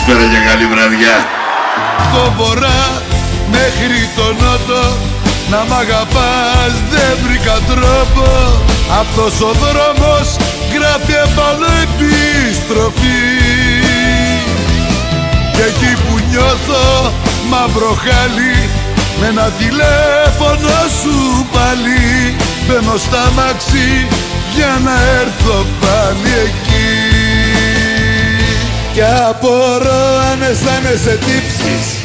Καλησπέρα και καλή βραδιά. Το βορρά μέχρι το νότο να μ' αγαπάς δεν βρήκα τρόπο. Αυτός ο δρόμος γράφει επάνω επιστροφή. Και εκεί που νιώθω μαύρο χάλι με ένα τηλέφωνο σου πάλι μπαίνω στα μάξι για να έρθω πάλι εκεί. Κι απορώ αν αισθάνεσαι τύψεις.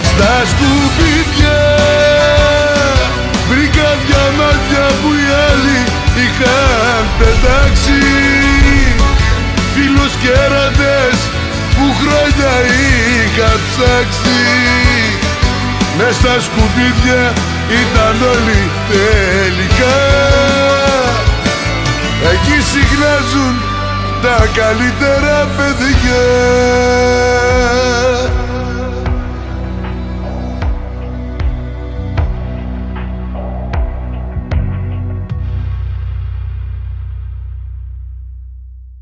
Στα σκουπίδια βρήκα δυο μάτια που οι άλλοι είχαν πετάξει. Φίλους και έρωτες που χρόνια είχα ψάξει. Μες στα σκουπίδια ήταν όλοι τελικά. Εκεί συχνάζουν τα καλύτερα παιδιά.